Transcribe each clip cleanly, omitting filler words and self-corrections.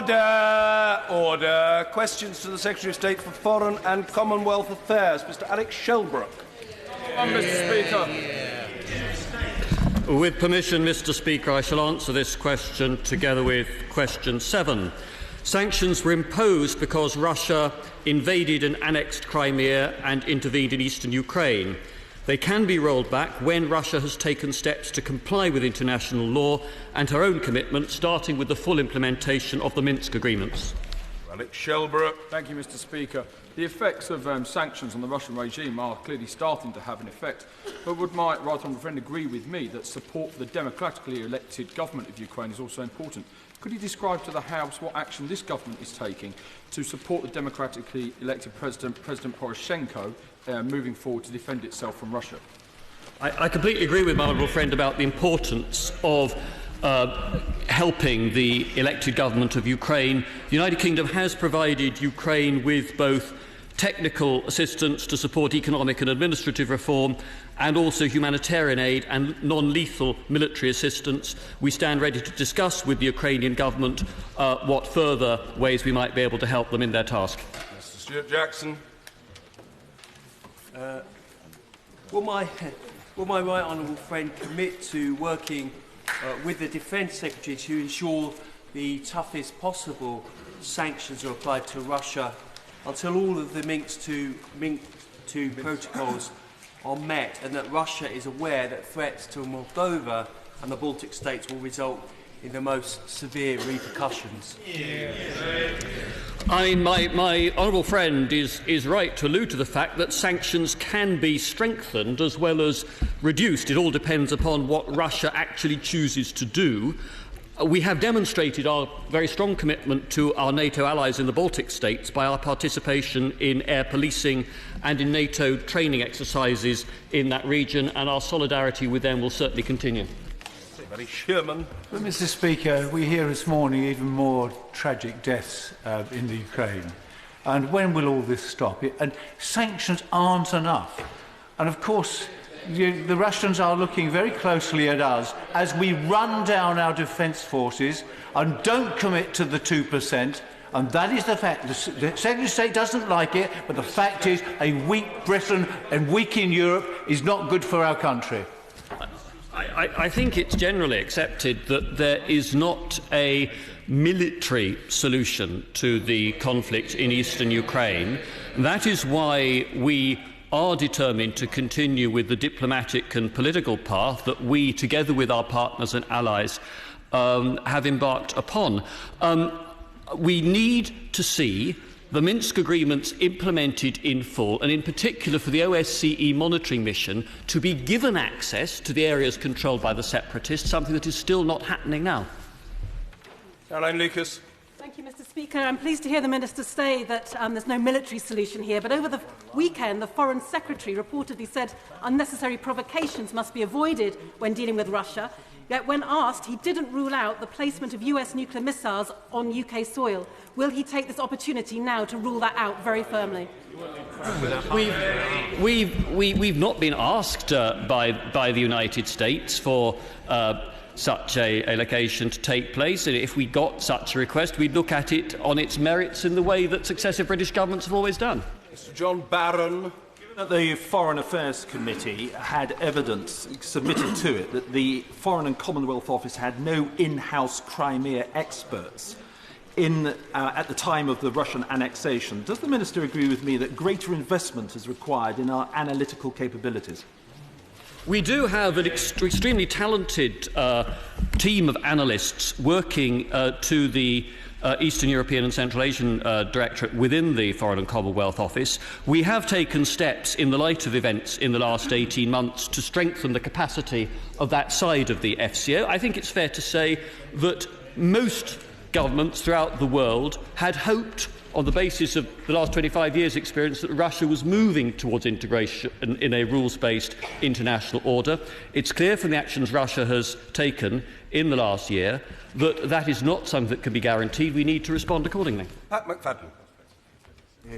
Order! Order. Questions to the Secretary of State for Foreign and Commonwealth Affairs, Mr. Alec Shelbrooke. Mr. Speaker. With permission, Mr. Speaker, I shall answer this question together with question 7. Sanctions were imposed because Russia invaded and annexed Crimea and intervened in eastern Ukraine. They can be rolled back when Russia has taken steps to comply with international law and her own commitments, starting with the full implementation of the Minsk Agreements. Alec Shelbrooke. Thank you, Mr. Speaker. The effects of sanctions on the Russian regime are clearly starting to have an effect. But would my right honourable friend agree with me that support for the democratically elected government of Ukraine is also important? Could he describe to the House what action this government is taking to support the democratically elected President Poroshenko moving forward to defend itself from Russia? I completely agree with my honourable friend about the importance of helping the elected government of Ukraine. The United Kingdom has provided Ukraine with both technical assistance to support economic and administrative reform and also humanitarian aid and non-lethal military assistance. We stand ready to discuss with the Ukrainian government what further ways we might be able to help them in their task. Mr. Stewart Jackson. Will my right honourable friend commit to working with the Defence Secretary to ensure the toughest possible sanctions are applied to Russia until all of the Minsk II protocols are met, and that Russia is aware that threats to Moldova and the Baltic states will result in the most severe repercussions? My honourable friend is right to allude to the fact that sanctions can be strengthened as well as reduced. It all depends upon what Russia actually chooses to do. We have demonstrated our very strong commitment to our NATO allies in the Baltic states by our participation in air policing and in NATO training exercises in that region, and our solidarity with them will certainly continue. Sheerman. But, Mr. Speaker, we hear this morning even more tragic deaths in the Ukraine. And when will all this stop? And sanctions aren't enough. And of course, the Russians are looking very closely at us as we run down our defence forces and don't commit to the 2%. And that is the fact. The Secretary of State doesn't like it, but the fact is a weak Britain and weak in Europe is not good for our country. I think it's generally accepted that there is not a military solution to the conflict in eastern Ukraine. That is why we are determined to continue with the diplomatic and political path that we, together with our partners and allies, have embarked upon. We need to see the Minsk Agreements implemented in full, and in particular for the OSCE monitoring mission to be given access to the areas controlled by the separatists, something that is still not happening now. Caroline Lucas. Thank you, Mr. Speaker. I'm pleased to hear the Minister say that there's no military solution here, but over the weekend the Foreign Secretary reportedly said unnecessary provocations must be avoided when dealing with Russia. Yet when asked, he didn't rule out the placement of US nuclear missiles on UK soil. Will he take this opportunity now to rule that out very firmly? We've not been asked by the United States for such a location to take place. And if we got such a request, we'd look at it on its merits in the way that successive British governments have always done. Mr. John Barron. The Foreign Affairs Committee had evidence submitted to it that the Foreign and Commonwealth Office had no in-house Crimea experts at the time of the Russian annexation. Does the Minister agree with me that greater investment is required in our analytical capabilities? We do have an extremely talented team of analysts working to the Eastern European and Central Asian Directorate within the Foreign and Commonwealth Office. We have taken steps in the light of events in the last 18 months to strengthen the capacity of that side of the FCO. I think it's fair to say that most governments throughout the world had hoped, on the basis of the last 25 years' experience, that Russia was moving towards integration in a rules-based international order. It's clear from the actions Russia has taken in the last year that that is not something that can be guaranteed. We need to respond accordingly. Pat McFadden.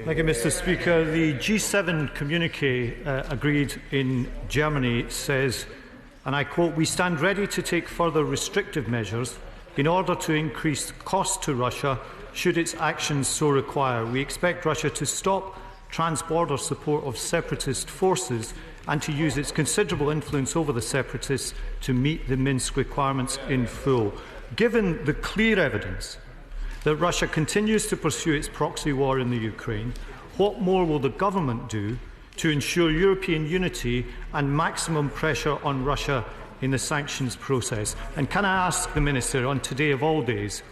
Thank you, Mr. Speaker. The G7 communique agreed in Germany says, and I quote, "We stand ready to take further restrictive measures in order to increase cost to Russia should its actions so require. We expect Russia to stop trans-border support of separatist forces and to use its considerable influence over the separatists to meet the Minsk requirements in full. Given the clear evidence that Russia continues to pursue its proxy war in the Ukraine, what more will the government do to ensure European unity and maximum pressure on Russia in the sanctions process? And can I ask the Minister, on today of all days,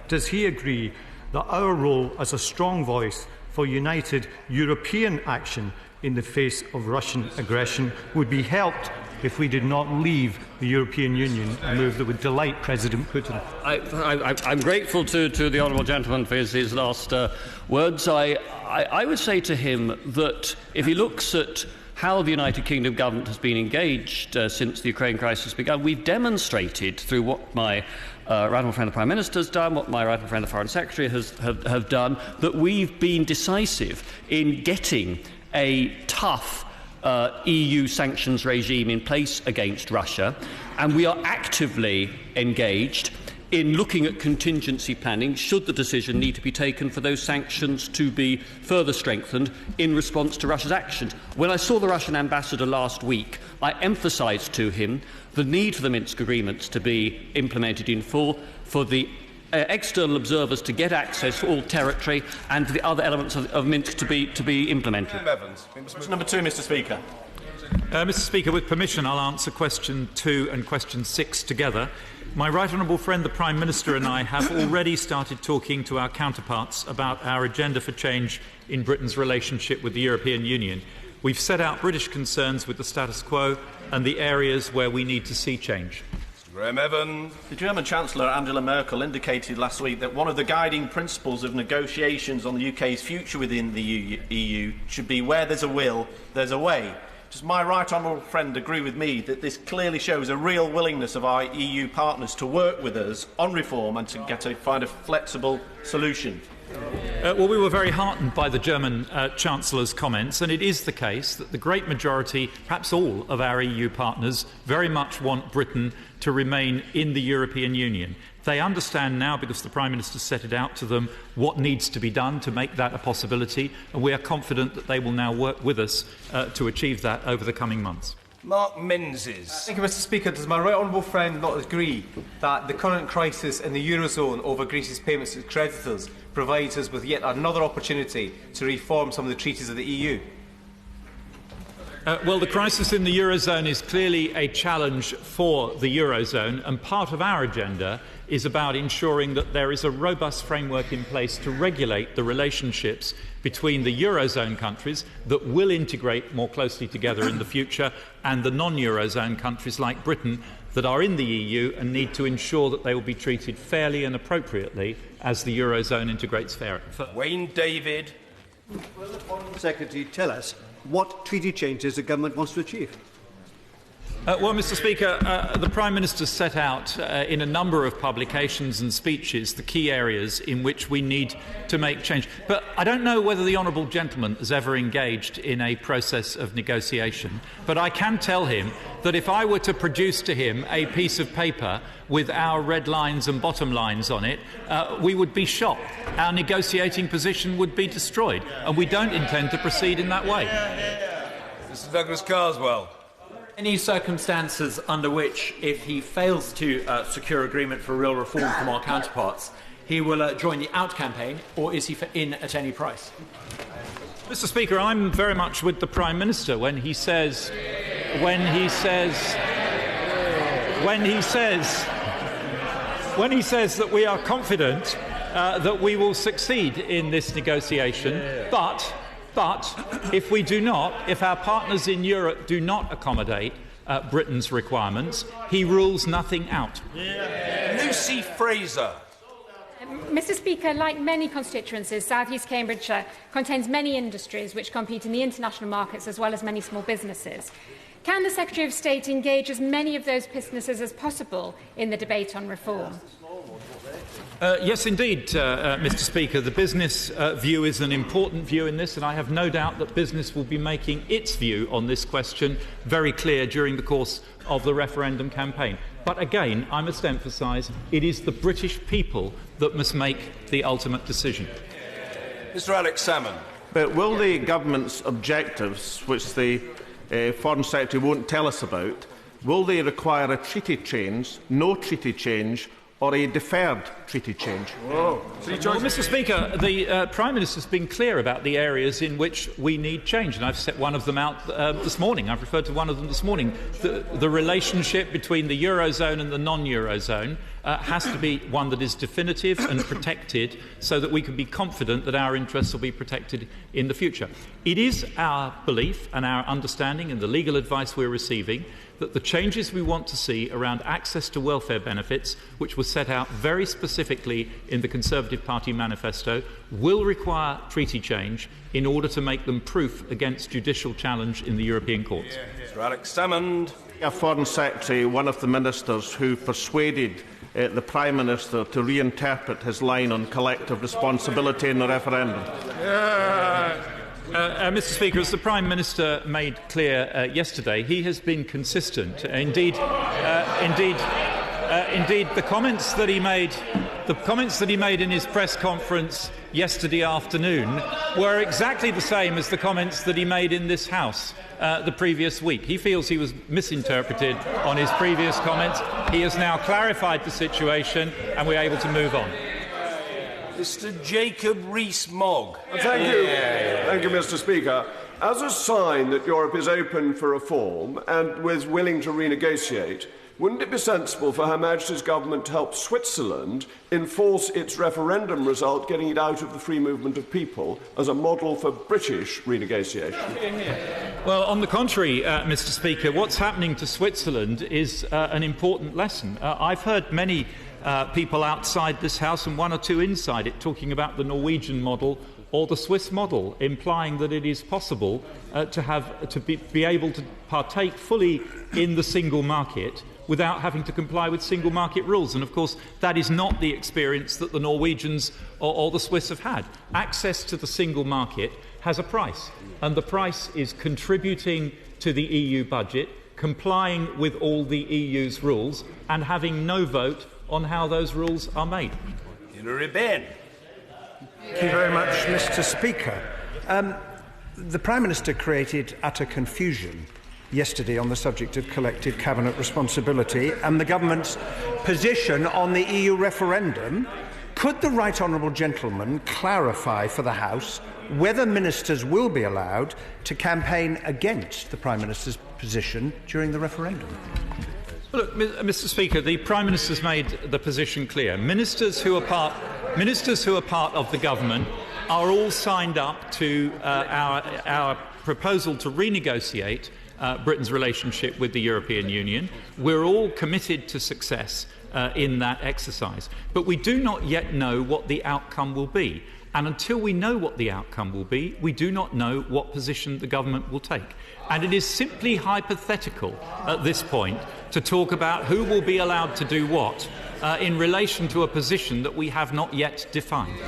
does he agree that our role as a strong voice for united European action in the face of Russian aggression would be helped if we did not leave the European Union, a move that would delight President Putin? I'm grateful to the honourable gentleman for his last words. I would say to him that if he looks at how the United Kingdom government has been engaged since the Ukraine crisis began, we've demonstrated through what my right honourable friend the Prime Minister has done, what my right honourable friend the Foreign Secretary have done, that we've been decisive in getting a tough EU sanctions regime in place against Russia, and we are actively engaged in looking at contingency planning should the decision need to be taken for those sanctions to be further strengthened in response to Russia's actions. When I saw the Russian ambassador last week, I emphasised to him the need for the Minsk Agreements to be implemented in full, for the external observers to get access to all territory, and for the other elements of Minsk to be implemented. Question number 2, Mr. Speaker. Mr. Speaker, with permission, I'll answer question 2 and question 6 together. My right honourable friend, the Prime Minister, and I have already started talking to our counterparts about our agenda for change in Britain's relationship with the European Union. We've set out British concerns with the status quo and the areas where we need to see change. Graham Evans. The German Chancellor Angela Merkel indicated last week that one of the guiding principles of negotiations on the UK's future within the EU should be where there's a will, there's a way. Does my right honourable friend agree with me that this clearly shows a real willingness of our EU partners to work with us on reform and to find a flexible solution? Well, we were very heartened by the German Chancellor's comments, and it is the case that the great majority, perhaps all, of our EU partners very much want Britain to remain in the European Union. They understand now, because the Prime Minister set it out to them, what needs to be done to make that a possibility, and we are confident that they will now work with us to achieve that over the coming months. Mark Menzies. Thank you, Mr. Speaker. Does my right honourable friend not agree that the current crisis in the Eurozone over Greece's payments to creditors provides us with yet another opportunity to reform some of the treaties of the EU? Well, the crisis in the Eurozone is clearly a challenge for the Eurozone, and part of our agenda is about ensuring that there is a robust framework in place to regulate the relationships between the Eurozone countries that will integrate more closely together in the future and the non-Eurozone countries like Britain that are in the EU and need to ensure that they will be treated fairly and appropriately as the Eurozone integrates further. Wayne David. Will the Foreign Secretary tell us what treaty changes the government wants to achieve? Well, Mr. Speaker, the Prime Minister set out in a number of publications and speeches the key areas in which we need to make change. But I don't know whether the honourable gentleman has ever engaged in a process of negotiation. But I can tell him that if I were to produce to him a piece of paper with our red lines and bottom lines on it, we would be shocked. Our negotiating position would be destroyed. And we don't intend to proceed in that way. Mr. Douglas Carswell. Any circumstances under which, if he fails to secure agreement for real reform from our counterparts, he will join the out campaign, or is he for in at any price? Mr. Speaker, I'm very much with the Prime Minister when he says that we are confident that we will succeed in this negotiation, but if we do not, if our partners in Europe do not accommodate Britain's requirements, he rules nothing out. Lucy Fraser. Mr. Speaker, like many constituencies, South East Cambridgeshire contains many industries which compete in the international markets as well as many small businesses. Can the Secretary of State engage as many of those businesses as possible in the debate on reform? Yes, indeed, Mr. Speaker. The business view is an important view in this, and I have no doubt that business will be making its view on this question very clear during the course of the referendum campaign. But again, I must emphasise, it is the British people that must make the ultimate decision. Mr. Alec Salmon. But will the government's objectives, which the Foreign Secretary won't tell us about, will they require a treaty change, no treaty change, or a deferred treaty change? Well, Mr. Speaker, the Prime Minister has been clear about the areas in which we need change, and I've set one of them out this morning. I've referred to one of them this morning. The relationship between the Eurozone and the non-Eurozone has to be one that is definitive and protected so that we can be confident that our interests will be protected in the future. It is our belief and our understanding and the legal advice we're receiving that the changes we want to see around access to welfare benefits, which was set out very specifically in the Conservative Party manifesto, will require treaty change in order to make them proof against judicial challenge in the European courts. Mr. Alex Salmond. A Foreign Secretary, one of the ministers who persuaded the Prime Minister to reinterpret his line on collective responsibility in the referendum. Mr. Speaker, as the Prime Minister made clear yesterday, he has been consistent. Indeed, the comments that he made in his press conference yesterday afternoon were exactly the same as the comments that he made in this House the previous week. He feels he was misinterpreted on his previous comments. He has now clarified the situation, and we're able to move on. Mr. Jacob Rees-Mogg. Thank you. Thank you, Mr. Speaker. As a sign that Europe is open for reform and was willing to renegotiate, wouldn't it be sensible for Her Majesty's government to help Switzerland enforce its referendum result, getting it out of the free movement of people, as a model for British renegotiation? Well, on the contrary, Mr. Speaker, what's happening to Switzerland is an important lesson. I've heard many people outside this House and one or two inside it talking about the Norwegian model or the Swiss model, implying that it is possible to be able to partake fully in the single market without having to comply with single market rules. And of course, that is not the experience that the Norwegians or the Swiss have had. Access to the single market has a price, and the price is contributing to the EU budget, complying with all the EU's rules, and having no vote on how those rules are made. Hilary Benn. Thank you very much, Mr. Speaker. The Prime Minister created utter confusion yesterday on the subject of collective cabinet responsibility and the government's position on the EU referendum. Could the right honourable gentleman clarify for the House whether ministers will be allowed to campaign against the Prime Minister's position during the referendum? Well, look, Mr. Speaker, the Prime Minister's made the position clear. Ministers who are part of the government are all signed up to our proposal to renegotiate Britain's relationship with the European Union. We're all committed to success in that exercise. But we do not yet know what the outcome will be. And until we know what the outcome will be, we do not know what position the government will take. And it is simply hypothetical at this point to talk about who will be allowed to do what in relation to a position that we have not yet defined.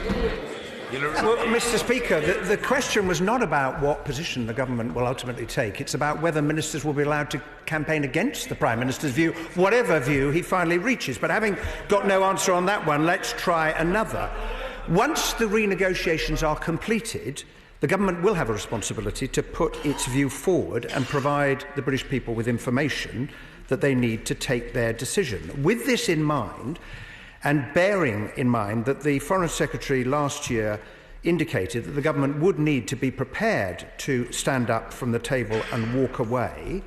Well, Mr. Speaker, the question was not about what position the government will ultimately take. It's about whether ministers will be allowed to campaign against the Prime Minister's view, whatever view he finally reaches. But having got no answer on that one, let's try another. Once the renegotiations are completed, the government will have a responsibility to put its view forward and provide the British people with information that they need to take their decision. With this in mind, and bearing in mind that the Foreign Secretary last year indicated that the government would need to be prepared to stand up from the table and walk away,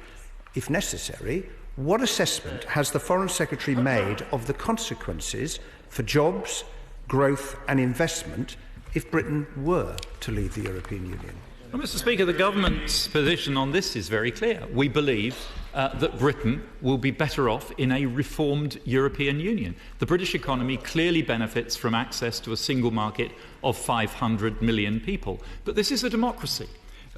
if necessary, what assessment has the Foreign Secretary made of the consequences for jobs, growth and investment if Britain were to leave the European Union? Well, Mr. Speaker, the government's position on this is very clear. We believe that Britain will be better off in a reformed European Union. The British economy clearly benefits from access to a single market of 500 million people. But this is a democracy.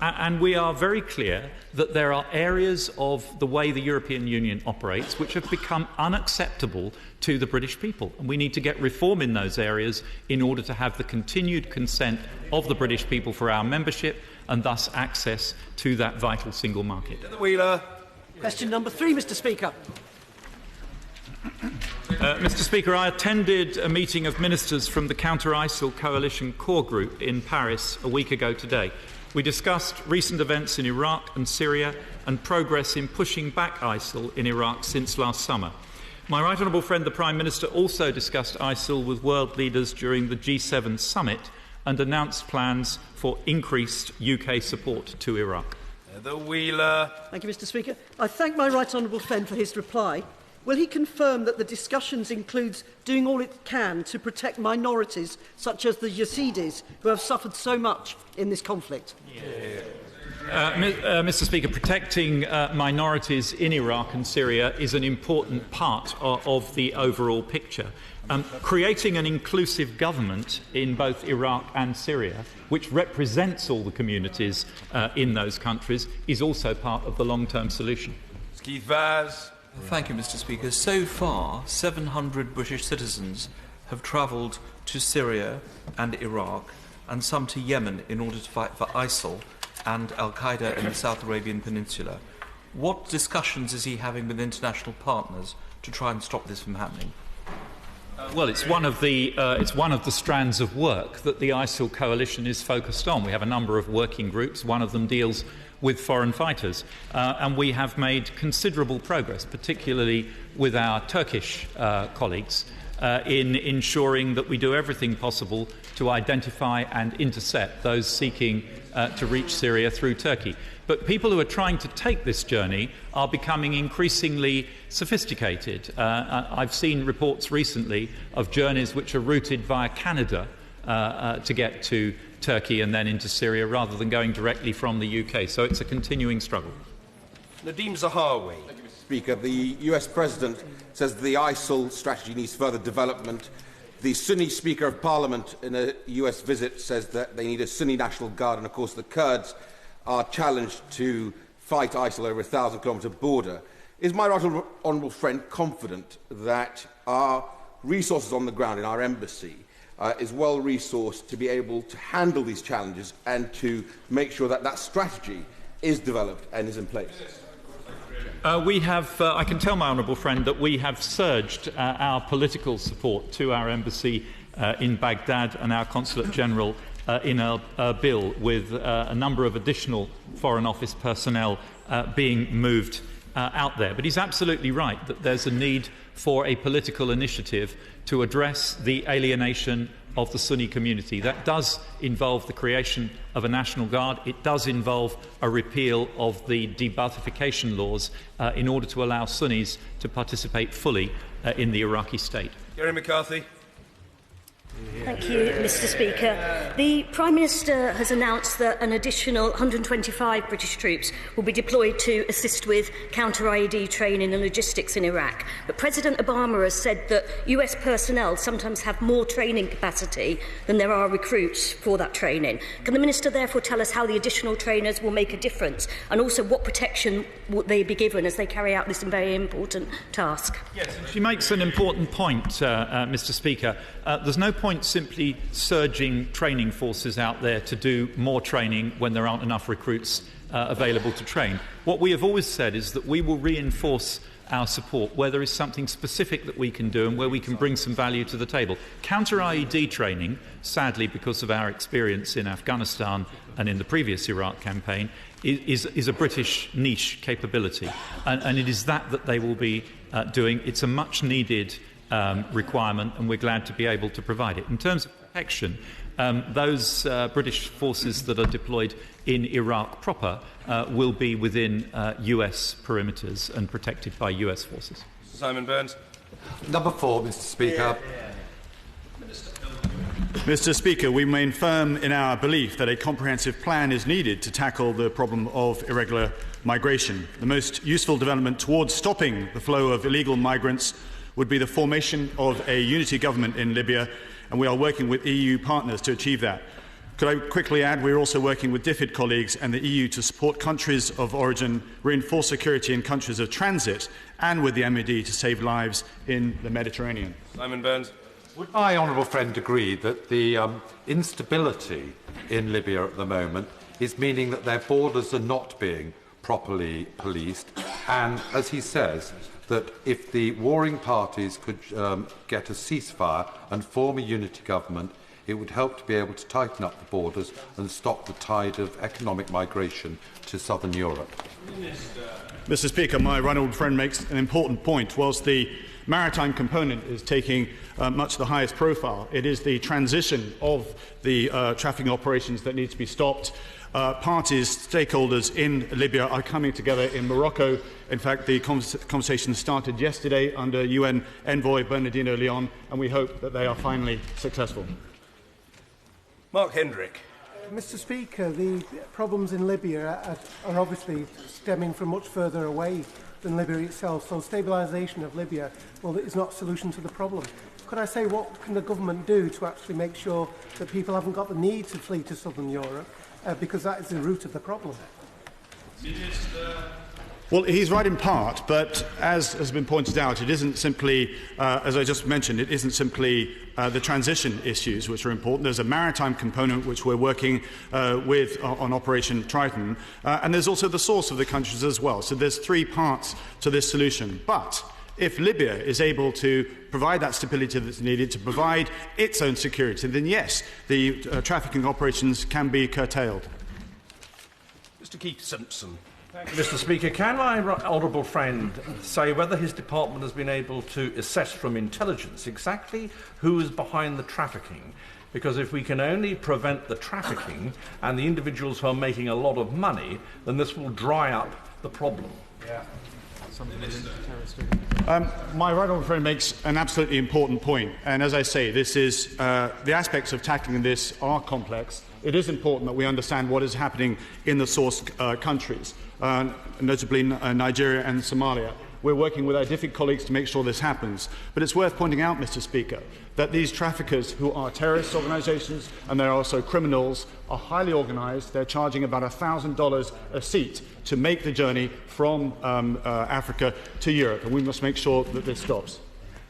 And we are very clear that there are areas of the way the European Union operates which have become unacceptable to the British people. And we need to get reform in those areas in order to have the continued consent of the British people for our membership and thus access to that vital single market. Wheeler. Question number 3, Mr. Speaker. Mr Speaker, I attended a meeting of ministers from the Counter-ISIL Coalition Core Group in Paris a week ago today. We discussed recent events in Iraq and Syria and progress in pushing back ISIL in Iraq since last summer. My right honourable friend, the Prime Minister, also discussed ISIL with world leaders during the G7 summit and announced plans for increased UK support to Iraq. The Wheeler. Thank you, Mr Speaker. I thank my right honourable friend for his reply. Will he confirm that the discussions includes doing all it can to protect minorities such as the Yazidis who have suffered so much in this conflict? Mr Speaker, protecting minorities in Iraq and Syria is an important part of the overall picture. Creating an inclusive government in both Iraq and Syria, which represents all the communities in those countries, is also part of the long-term solution. Keith Vaz. Thank you, Mr Speaker. So far, 700 British citizens have travelled to Syria and Iraq and some to Yemen in order to fight for ISIL and Al-Qaeda in the South Arabian Peninsula. What discussions is he having with international partners to try and stop this from happening? Well, it's one of the strands of work that the ISIL coalition is focused on. We have a number of working groups. One of them deals with foreign fighters, and we have made considerable progress, particularly with our Turkish colleagues, in ensuring that we do everything possible to identify and intercept those seeking to reach Syria through Turkey. But people who are trying to take this journey are becoming increasingly sophisticated. I've seen reports recently of journeys which are routed via Canada to get to Turkey and then into Syria rather than going directly from the UK. So it's a continuing struggle. Nadeem Zahawi. Thank you, Mr Speaker. The US President says the ISIL strategy needs further development. The Sunni Speaker of Parliament in a US visit says that they need a Sunni National Guard, and of course the Kurds are challenged to fight ISIL over a 1,000-kilometre border. Is my right honourable friend confident that our resources on the ground in our embassy is well resourced to be able to handle these challenges and to make sure that that strategy is developed and is in place? I can tell my honourable friend that we have surged our political support to our embassy in Baghdad and our Consulate General in Erbil, with a number of additional Foreign Office personnel being moved out there. But he's absolutely right that there's a need for a political initiative to address the alienation of the Sunni community. That does involve the creation of a National Guard. It does involve a repeal of the de-Baathification laws in order to allow Sunnis to participate fully in the Iraqi state. Gary McCarthy. Thank you, Mr Speaker. The Prime Minister has announced that an additional 125 British troops will be deployed to assist with counter-IED training and logistics in Iraq. But President Obama has said that US personnel sometimes have more training capacity than there are recruits for that training. Can the Minister therefore tell us how the additional trainers will make a difference, and also what protection will they be given as they carry out this very important task? Yes, she makes an important point, Mr Speaker. There's no point simply surging training forces out there to do more training when there aren't enough recruits available to train. What we have always said is that we will reinforce our support where there is something specific that we can do and where we can bring some value to the table. Counter-IED training, sadly because of our experience in Afghanistan and in the previous Iraq campaign, is a British niche capability, and it is that they will be doing. It's a much needed requirement, and we're glad to be able to provide it. In terms of protection, those British forces that are deployed in Iraq proper will be within US perimeters and protected by US forces. Simon Burns. Number 4, Mr Speaker. Mr Speaker, we remain firm in our belief that a comprehensive plan is needed to tackle the problem of irregular migration. The most useful development towards stopping the flow of illegal migrants would be the formation of a unity government in Libya, and we are working with EU partners to achieve that. Could I quickly add, we are also working with DFID colleagues and the EU to support countries of origin, reinforce security in countries of transit, and with the MOD to save lives in the Mediterranean. Simon Burns. Would my honourable friend agree that the instability in Libya at the moment is meaning that their borders are not being properly policed, and, as he says, that if the warring parties could get a ceasefire and form a unity government, it would help to be able to tighten up the borders and stop the tide of economic migration to southern Europe. Mr. Speaker, my right honourable friend makes an important point. Whilst the maritime component is taking much the highest profile, it is the transition of the trafficking operations that need to be stopped. Parties, stakeholders in Libya are coming together in Morocco. In fact, the conversation started yesterday under UN envoy Bernardino Leon, and we hope that they are finally successful. Mark Hendrick. Mr. Speaker, the problems in Libya are obviously stemming from much further away than Libya itself, so stabilisation of Libya is not a solution to the problem. Could I say, what can the government do to actually make sure that people haven't got the need to flee to southern Europe, because that is the root of the problem? Well, he's right in part, but as has been pointed out, it isn't simply, as I just mentioned, it isn't simply the transition issues which are important. There's a maritime component which we're working with on Operation Triton, and there's also the source of the countries as well. So there's three parts to this solution. But if Libya is able to provide that stability that's needed to provide its own security, then yes, the trafficking operations can be curtailed. Mr. Keith Simpson. Thank you, Mr. Speaker. Can my honourable friend say whether his department has been able to assess from intelligence exactly who is behind the trafficking? Because if we can only prevent the trafficking and the individuals who are making a lot of money, then this will dry up the problem. Yeah. My right honourable friend makes an absolutely important point, and as I say, this is the aspects of tackling this are complex. It is important that we understand what is happening in the source countries, notably Nigeria and Somalia. We're working with our different colleagues to make sure this happens. But it's worth pointing out, Mr. Speaker, that these traffickers, who are terrorist organisations and they're also criminals, are highly organised. They're charging about $1,000 a seat to make the journey from Africa to Europe, and we must make sure that this stops.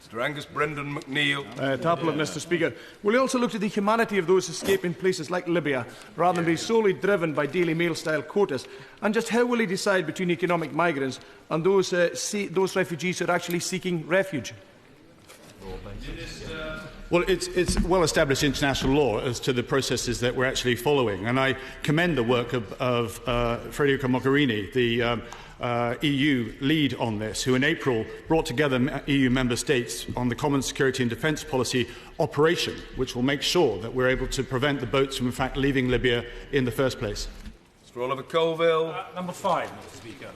Mr. Angus Brendan McNeill. Mr. Speaker. Will you also look to the humanity of those escaping places like Libya, rather than be solely driven by Daily Mail-style quotas? And just how will he decide between economic migrants and those refugees who are actually seeking refuge? Well, it's well-established international law as to the processes that we're actually following, and I commend the work of Federica Mogherini, the EU lead on this, who in April brought together EU member states on the Common Security and Defence Policy operation, which will make sure that we're able to prevent the boats from, in fact, leaving Libya in the first place. Mr. Oliver Colville. Number 5, Mr. Speaker.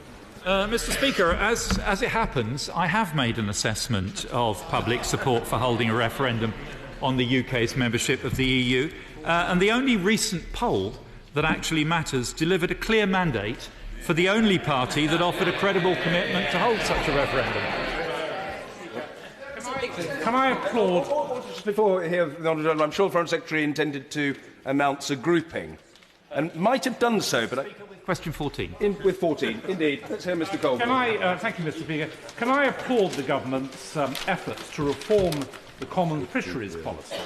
Mr. Speaker, as it happens, I have made an assessment of public support for holding a referendum on the UK's membership of the EU, and the only recent poll that actually matters delivered a clear mandate for the only party that offered a credible commitment to hold such a referendum. Can I applaud? Just before here, I'm sure the Foreign Secretary intended to announce a grouping, and might have done so, but Question 14. With 14, indeed. Let's hear Mr. Colville. Thank you, Mr. Speaker. Can I applaud the government's efforts to reform the common fisheries policy?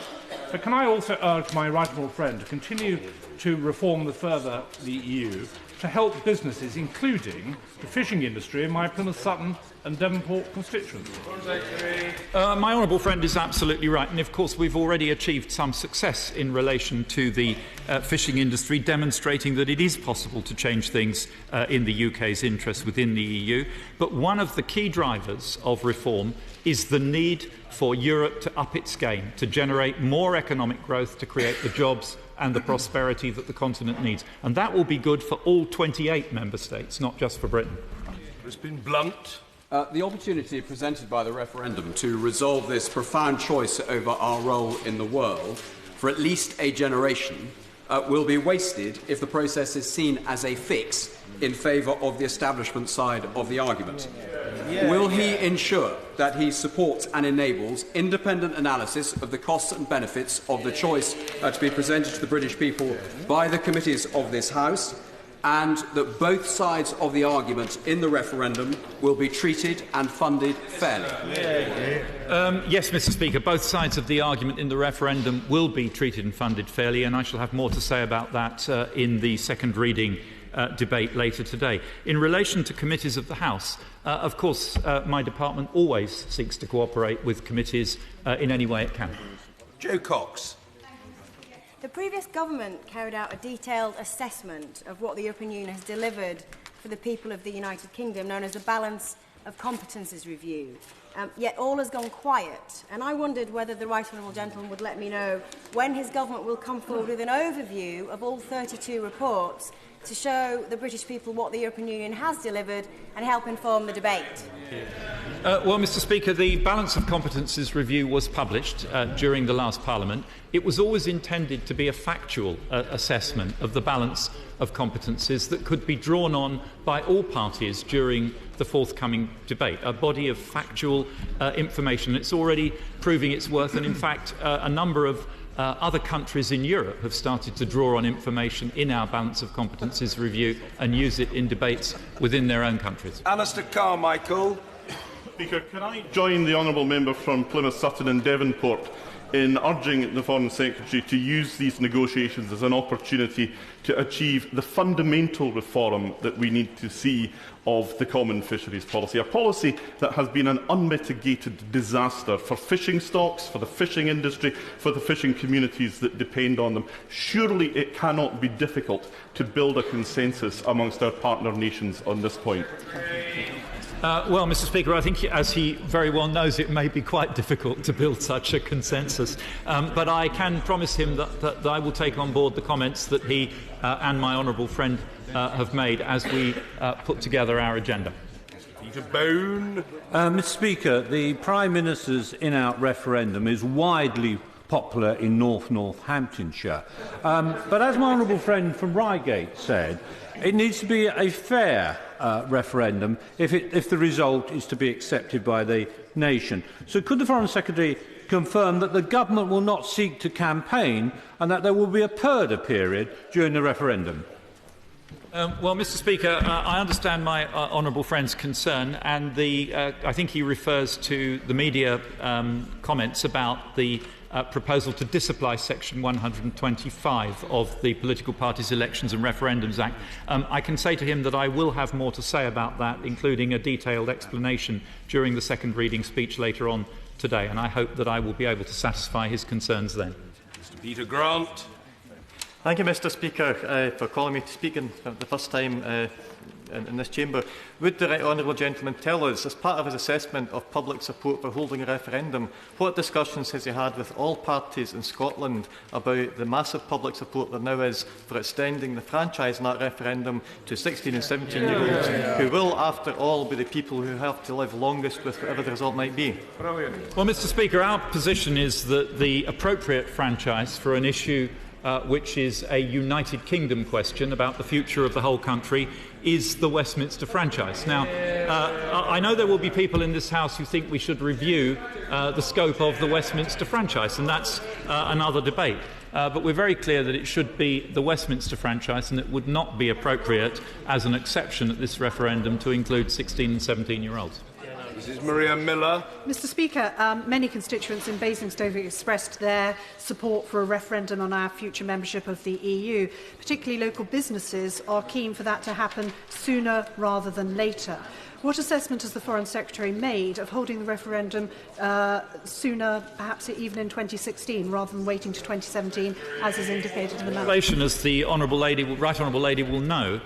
But can I also urge my right honourable friend to continue to reform further the EU to help businesses, including the fishing industry in my Plymouth Sutton and Devonport constituency? My honourable friend is absolutely right, and of course we've already achieved some success in relation to the fishing industry, demonstrating that it is possible to change things in the UK's interest within the EU. But one of the key drivers of reform is the need for Europe to up its game, to generate more economic growth, to create the jobs and the prosperity that the continent needs. And that will be good for all 28 member states, not just for Britain. Crispin Blunt. The opportunity presented by the referendum to resolve this profound choice over our role in the world for at least a generation will be wasted if the process is seen as a fix in favour of the establishment side of the argument. Will he ensure that he supports and enables independent analysis of the costs and benefits of the choice to be presented to the British people by the committees of this House, and that both sides of the argument in the referendum will be treated and funded fairly? Yes, Mr. Speaker, both sides of the argument in the referendum will be treated and funded fairly, and I shall have more to say about that in the second reading debate later today. In relation to committees of the House, of course, my department always seeks to cooperate with committees in any way it can. Joe Cox. The previous government carried out a detailed assessment of what the European Union has delivered for the people of the United Kingdom, known as the Balance of Competences Review. Yet all has gone quiet, and I wondered whether the Right Honourable Gentleman would let me know when his government will come forward with an overview of all 32 reports to show the British people what the European Union has delivered and help inform the debate. Well, Mr. Speaker, the Balance of Competences Review was published during the last Parliament. It was always intended to be a factual assessment of the balance of competences that could be drawn on by all parties during the forthcoming debate, a body of factual information. It's already proving its worth, and in fact a number of other countries in Europe have started to draw on information in our Balance of Competences Review and use it in debates within their own countries. Alistair Carmichael. Speaker, can I join the honourable member from Plymouth, Sutton and Devonport in urging the Foreign Secretary to use these negotiations as an opportunity to achieve the fundamental reform that we need to see of the common fisheries policy, a policy that has been an unmitigated disaster for fishing stocks, for the fishing industry, for the fishing communities that depend on them. Surely it cannot be difficult to build a consensus amongst our partner nations on this point. Well, Mr. Speaker, I think, as he very well knows, it may be quite difficult to build such a consensus. But I can promise him that I will take on board the comments that he and my honourable friend have made as we put together our agenda. Peter Bone. Mr. Speaker, the Prime Minister's in-out referendum is widely popular in Northamptonshire. But as my honourable friend from Reigate said, it needs to be a fair referendum if the result is to be accepted by the nation. So could the Foreign Secretary confirm that the government will not seek to campaign and that there will be a purdah period during the referendum? Well, Mr. Speaker, I understand my honourable friend's concern, and I think he refers to the media comments about the proposal to disapply Section 125 of the Political Parties Elections and Referendums Act. I can say to him that I will have more to say about that, including a detailed explanation during the second reading speech later on today, and I hope that I will be able to satisfy his concerns then. Mr. Peter Grant. Thank you, Mr. Speaker, for calling me to speak for the first time in this chamber. Would the Right Honourable Gentleman tell us, as part of his assessment of public support for holding a referendum, what discussions has he had with all parties in Scotland about the massive public support there now is for extending the franchise in that referendum to 16 and 17-year-olds, who will, after all, be the people who have to live longest with whatever the result might be? Brilliant. Well, Mr. Speaker, our position is that the appropriate franchise for an issue which is a United Kingdom question about the future of the whole country, is the Westminster franchise. Now, I know there will be people in this House who think we should review the scope of the Westminster franchise, and that's another debate. But we're very clear that it should be the Westminster franchise, and it would not be appropriate as an exception at this referendum to include 16 and 17-year-olds. Mrs. Maria Miller. Mr. Speaker, many constituents in Basingstoke have expressed their support for a referendum on our future membership of the EU. Particularly local businesses are keen for that to happen sooner rather than later. What assessment has the Foreign Secretary made of holding the referendum sooner, perhaps even in 2016, rather than waiting to 2017, as is indicated in the legislation, as the Right Honourable Lady will know,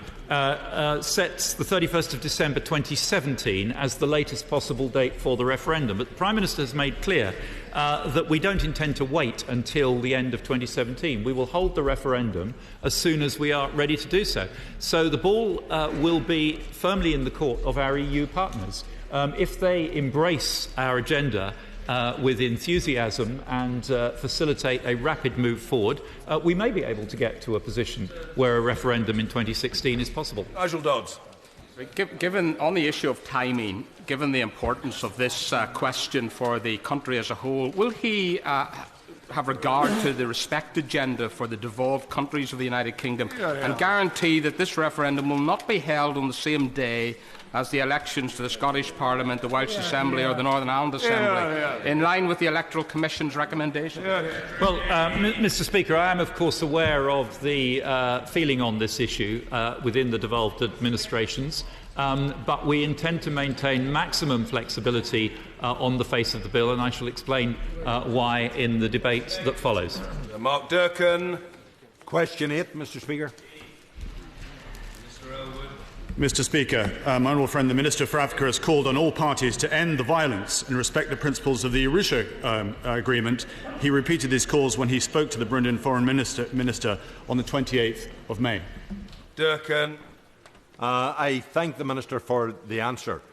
sets the 31st of December 2017 as the latest possible date for the referendum. But the Prime Minister has made clear that we don't intend to wait until the end of 2017. We will hold the referendum as soon as we are ready to do so. So the ball will be firmly in the court of our EU partners. If they embrace our agenda with enthusiasm and facilitate a rapid move forward, we may be able to get to a position where a referendum in 2016 is possible. Nigel Dodds. Given on the issue of timing, given the importance of this question for the country as a whole, will he have regard to the respect agenda for the devolved countries of the United Kingdom and guarantee that this referendum will not be held on the same day as the elections to the Scottish Parliament, the Welsh Assembly or the Northern Ireland Assembly, in line with the Electoral Commission's recommendation? Well, Mr. Speaker, I am of course aware of the feeling on this issue within the devolved administrations, but we intend to maintain maximum flexibility on the face of the bill, and I shall explain why in the debate that follows. Mark Durkan. Question 8, Mr. Speaker. Mr. Speaker, my honourable friend, the Minister for Africa, has called on all parties to end the violence and respect the principles of the Arusha Agreement. He repeated these calls when he spoke to the Burundian Foreign Minister on the 28th of May. Durkan. I thank the Minister for the answer.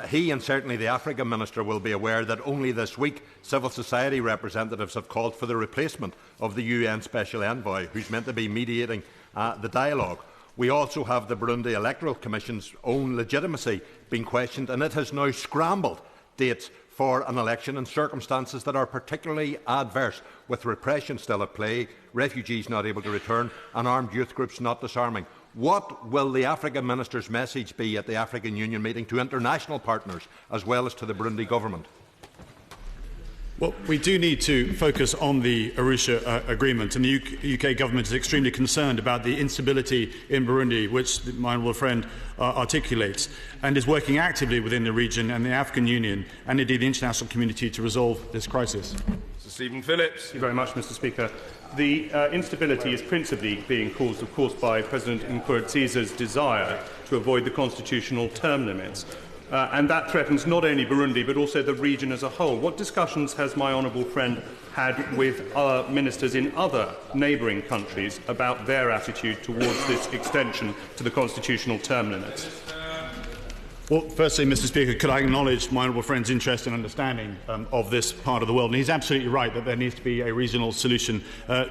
He and certainly the Africa Minister will be aware that only this week civil society representatives have called for the replacement of the UN Special Envoy, who's meant to be mediating the dialogue. We also have the Burundi Electoral Commission's own legitimacy being questioned, and it has now scrambled dates for an election in circumstances that are particularly adverse, with repression still at play, refugees not able to return, and armed youth groups not disarming. What will the African Minister's message be at the African Union meeting to international partners as well as to the Burundi government? Well, we do need to focus on the Arusha Agreement, and the UK government is extremely concerned about the instability in Burundi, which my honourable friend articulates, and is working actively within the region and the African Union and indeed the international community to resolve this crisis. Sir Stephen Phillips. Thank you very much, Mr. Speaker. The instability is principally being caused, of course, by President Nkurunziza's desire to avoid the constitutional term limits. And that threatens not only Burundi but also the region as a whole. What discussions has my honourable friend had with ministers in other neighbouring countries about their attitude towards this extension to the constitutional term limits? Well, firstly, Mr. Speaker, could I acknowledge my honourable friend's interest and understanding of this part of the world? And he's absolutely right that there needs to be a regional solution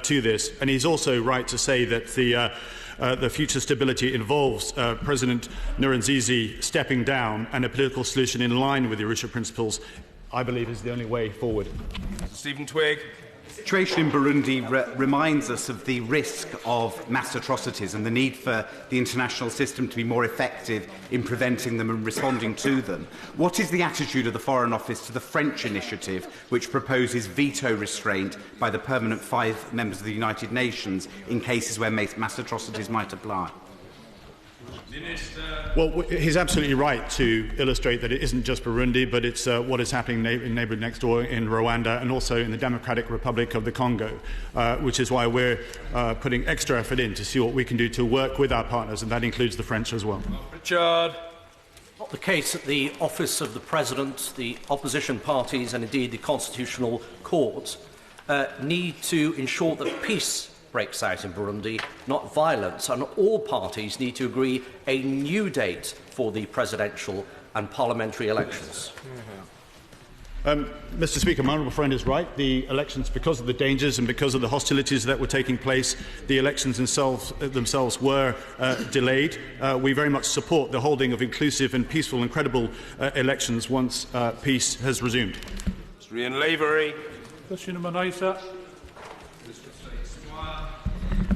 to this. And he's also right to say that the future stability involves President Nkurunziza stepping down, and a political solution in line with the Arusha principles, I believe, is the only way forward. Stephen Twigg. The situation in Burundi reminds us of the risk of mass atrocities and the need for the international system to be more effective in preventing them and responding to them. What is the attitude of the Foreign Office to the French initiative, which proposes veto restraint by the permanent 5 members of the United Nations in cases where mass atrocities might apply? Well, he's absolutely right to illustrate that it isn't just Burundi, but it's what is happening in neighbouring next door in Rwanda and also in the Democratic Republic of the Congo, which is why we're putting extra effort in to see what we can do to work with our partners, and that includes the French as well. Richard. Not the case that the Office of the President, the opposition parties and indeed the Constitutional Court need to ensure that peace breaks out in Burundi, not violence, and all parties need to agree a new date for the presidential and parliamentary elections. Mr. Speaker, my honourable friend is right. The elections, because of the dangers and because of the hostilities that were taking place, the elections themselves were delayed. We very much support the holding of inclusive and peaceful and credible elections once peace has resumed. Mr. Ian Lavery.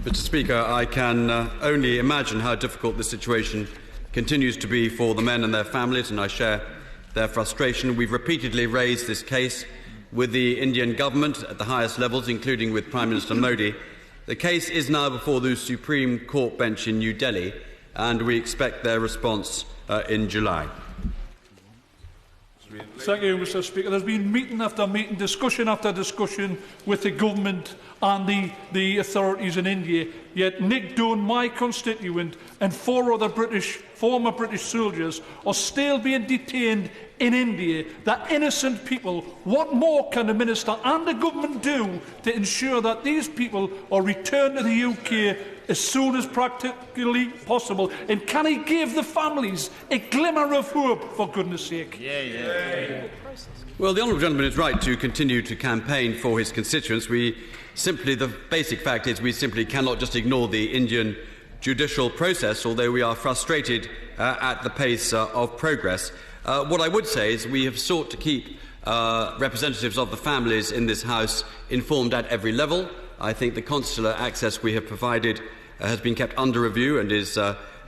Mr. Speaker, I can only imagine how difficult this situation continues to be for the men and their families, and I share their frustration. We've repeatedly raised this case with the Indian government at the highest levels, including with Prime Minister Modi. The case is now before the Supreme Court bench in New Delhi, and we expect their response in July. Thank you, Mr. Speaker. There's been meeting after meeting, discussion after discussion with the government and the authorities in India. Yet Nick Dunn, my constituent, and 4 other former British soldiers are still being detained in India. They're innocent people. What more can the Minister and the government do to ensure that these people are returned to the UK as soon as practically possible? And can he give the families a glimmer of hope, for goodness sake? Well, the honourable gentleman is right to continue to campaign for his constituents. The basic fact is we simply cannot just ignore the Indian judicial process, although we are frustrated at the pace of progress. What I would say is we have sought to keep representatives of the families in this House informed at every level. I think the consular access we have provided has been kept under review and is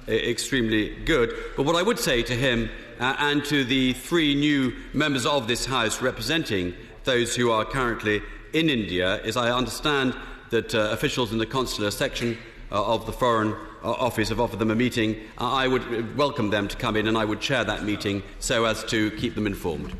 extremely good. But what I would say to him and to the 3 new members of this House representing those who are currently in India is I understand that officials in the consular section of the Foreign Office have offered them a meeting. I would welcome them to come in and I would chair that meeting so as to keep them informed.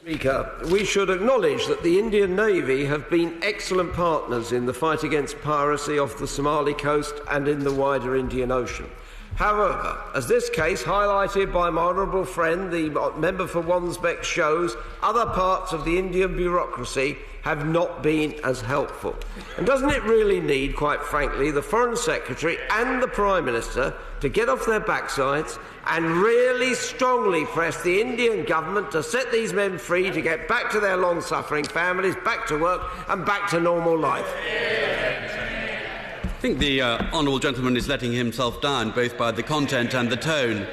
Speaker, we should acknowledge that the Indian Navy have been excellent partners in the fight against piracy off the Somali coast and in the wider Indian Ocean. However, as this case highlighted by my honourable friend, the member for Wansbeck, shows, other parts of the Indian bureaucracy have not been as helpful. And doesn't it really need, quite frankly, the Foreign Secretary and the Prime Minister to get off their backsides and really strongly press the Indian government to set these men free to get back to their long-suffering families, back to work and back to normal life? I think the honourable gentleman is letting himself down both by the content and the tone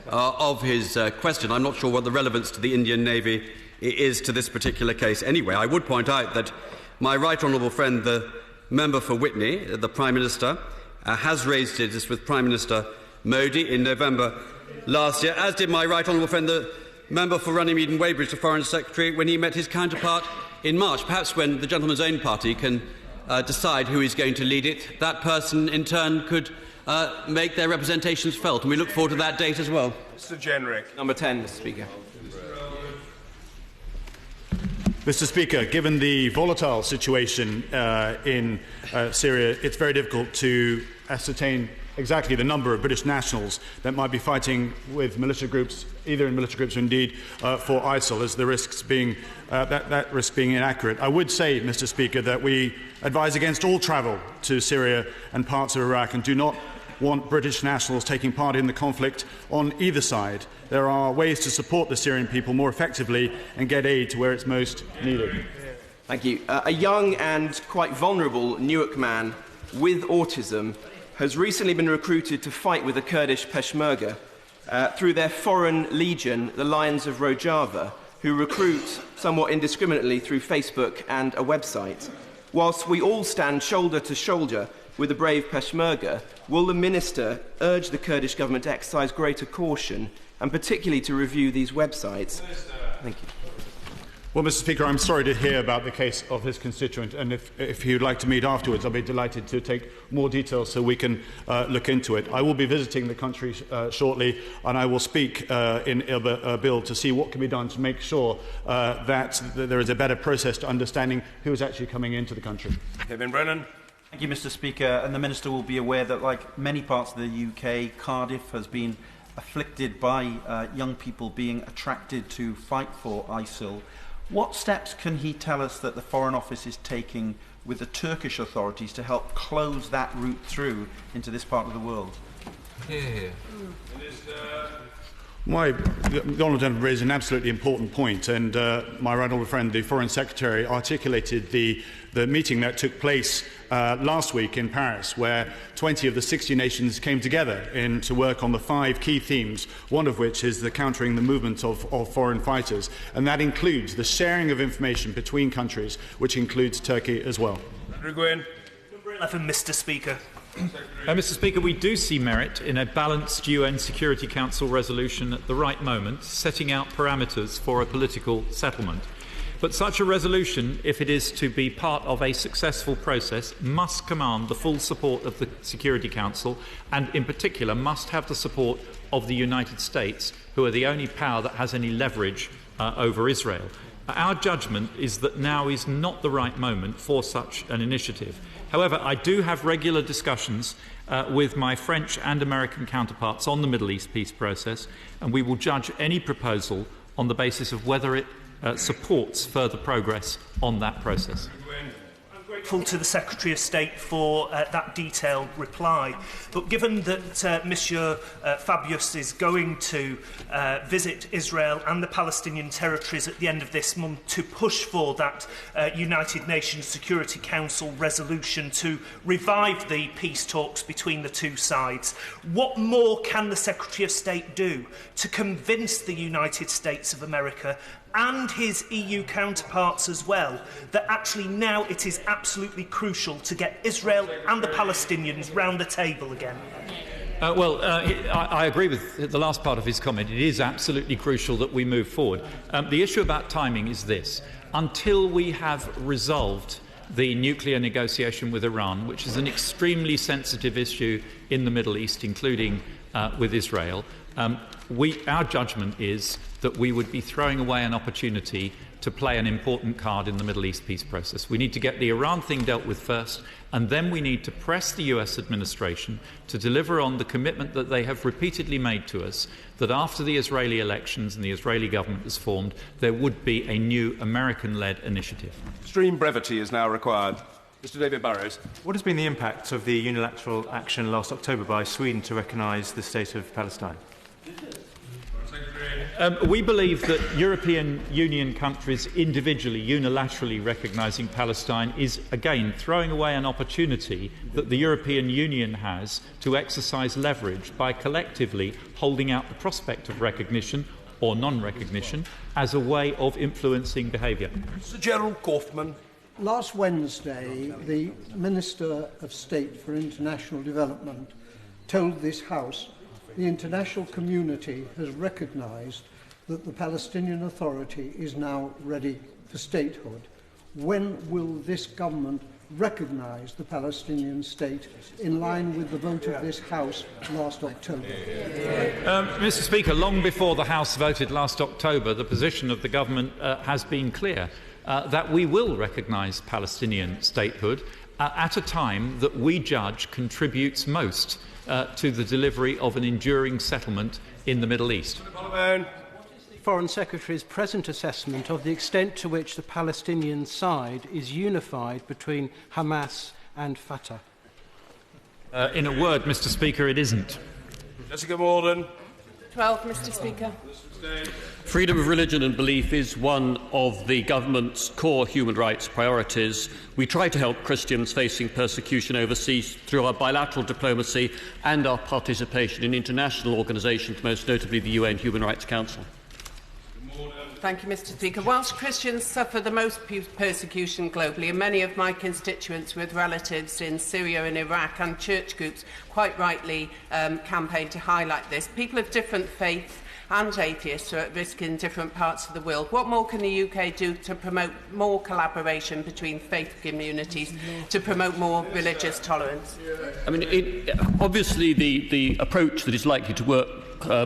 of his question. I'm not sure what the relevance to the Indian Navy is to this particular case. Anyway, I would point out that my right honourable friend, the member for Witney, the Prime Minister, has raised this with Prime Minister Modi in November last year, as did my right honourable friend, the member for Runnymede and Weybridge, the Foreign Secretary, when he met his counterpart in March. Perhaps when the gentleman's own party can decide who is going to lead it, that person in turn could make their representations felt, and we look forward to that date as well. Mr. Jenrick. Number 10, Mr. Speaker. Mr. Speaker, given the volatile situation in Syria, it's very difficult to ascertain exactly the number of British nationals that might be fighting with militia groups, either in militia groups or indeed for ISIL, as the risks being that risk being inaccurate. I would say, Mr. Speaker, that we advise against all travel to Syria and parts of Iraq and do not want British nationals taking part in the conflict on either side. There are ways to support the Syrian people more effectively and get aid to where it's most needed. Thank you. A young and quite vulnerable Newark man with autism has recently been recruited to fight with the Kurdish Peshmerga through their foreign legion, the Lions of Rojava, who recruit somewhat indiscriminately through Facebook and a website. Whilst we all stand shoulder to shoulder with the brave Peshmerga, will the Minister urge the Kurdish government to exercise greater caution and particularly to review these websites? Thank you. Well, Mr. Speaker, I'm sorry to hear about the case of his constituent, and if he would like to meet afterwards, I'll be delighted to take more details so we can look into it. I will be visiting the country shortly, and I will speak in Erbil to see what can be done to make sure that there is a better process to understanding who is actually coming into the country. Kevin Brennan. Thank you, Mr. Speaker. And the Minister will be aware that, like many parts of the UK, Cardiff has been afflicted by young people being attracted to fight for ISIL. What steps can he tell us that the Foreign Office is taking with the Turkish authorities to help close that route through into this part of the world? The honourable gentleman raised an absolutely important point, and my right honourable friend, the Foreign Secretary, articulated the meeting that took place last week in Paris, where 20 of the 60 nations came together to work on the 5 key themes, one of which is the countering the movement of foreign fighters, and that includes the sharing of information between countries, which includes Turkey as well. Mr. Speaker. Mr. Speaker, we do see merit in a balanced UN Security Council resolution at the right moment, setting out parameters for a political settlement. But such a resolution, if it is to be part of a successful process, must command the full support of the Security Council and, in particular, must have the support of the United States, who are the only power that has any leverage over Israel. Our judgment is that now is not the right moment for such an initiative. However, I do have regular discussions with my French and American counterparts on the Middle East peace process, and we will judge any proposal on the basis of whether it supports further progress on that process. Grateful to the Secretary of State for that detailed reply. But given that Monsieur Fabius is going to visit Israel and the Palestinian territories at the end of this month to push for that United Nations Security Council resolution to revive the peace talks between the two sides, what more can the Secretary of State do to convince the United States of America and his EU counterparts as well, that actually now it is absolutely crucial to get Israel and the Palestinians round the table again? I agree with the last part of his comment. It is absolutely crucial that we move forward. The issue about timing is this. Until we have resolved the nuclear negotiation with Iran, which is an extremely sensitive issue in the Middle East, including with Israel, our judgment is that we would be throwing away an opportunity to play an important card in the Middle East peace process. We need to get the Iran thing dealt with first, and then we need to press the US administration to deliver on the commitment that they have repeatedly made to us, that after the Israeli elections and the Israeli government is formed, there would be a new American-led initiative. Extreme brevity is now required. Mr David Burrows. What has been the impact of the unilateral action last October by Sweden to recognise the state of Palestine? We believe that European Union countries individually, unilaterally recognising Palestine is, again, throwing away an opportunity that the European Union has to exercise leverage by collectively holding out the prospect of recognition or non-recognition as a way of influencing behaviour. Sir Gerald Kaufman. Last Wednesday, the Minister of State for International Development told this House the international community has recognised that the Palestinian Authority is now ready for statehood. When will this government recognise the Palestinian state in line with the vote of this House last October? Mr Speaker, long before the House voted last October, the position of the government has been clear that we will recognise Palestinian statehood at a time that we judge contributes most to the delivery of an enduring settlement in the Middle East. Foreign Secretary's present assessment of the extent to which the Palestinian side is unified between Hamas and Fatah? In a word, Mr Speaker, it isn't. Jessica Morden. 12, Mr Speaker. Freedom of religion and belief is one of the government's core human rights priorities. We try to help Christians facing persecution overseas through our bilateral diplomacy and our participation in international organisations, most notably the UN Human Rights Council. Thank you, Mr Speaker. Whilst Christians suffer the most persecution globally, and many of my constituents with relatives in Syria and Iraq and church groups quite rightly campaign to highlight this, people of different faiths and atheists are at risk in different parts of the world. What more can the UK do to promote more collaboration between faith communities, to promote more religious tolerance? I mean, obviously the approach that is likely to work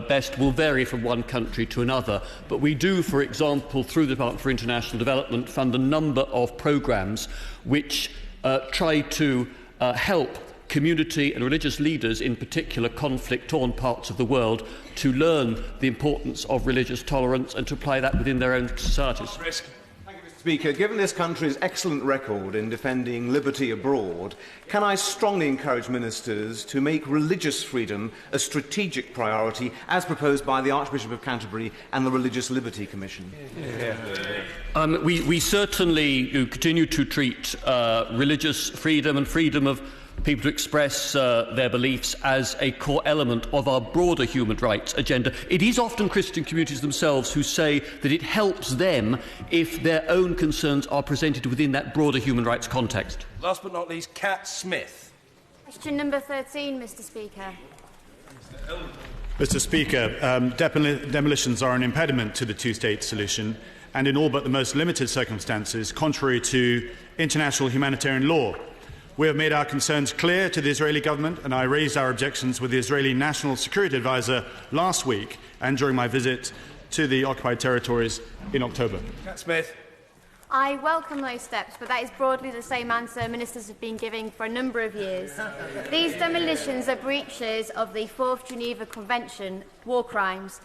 best will vary from one country to another, but we do, for example, through the Department for International Development, fund a number of programmes which try to help community and religious leaders in particular conflict-torn parts of the world to learn the importance of religious tolerance and to apply that within their own societies. Thank you, Mr Speaker. Given this country's excellent record in defending liberty abroad, can I strongly encourage ministers to make religious freedom a strategic priority as proposed by the Archbishop of Canterbury and the Religious Liberty Commission? We certainly continue to treat religious freedom and freedom of people to express their beliefs as a core element of our broader human rights agenda. It is often Christian communities themselves who say that it helps them if their own concerns are presented within that broader human rights context. Last but not least, Kat Smith. Question number 13, Mr Speaker. Mr Speaker, demolitions are an impediment to the two-state solution and in all but the most limited circumstances contrary to international humanitarian law. We have made our concerns clear to the Israeli government, and I raised our objections with the Israeli National Security Advisor last week and during my visit to the occupied territories in October. Kat Smith. I welcome those steps, but that is broadly the same answer ministers have been giving for a number of years. These demolitions are breaches of the 4th Geneva Convention, war crimes.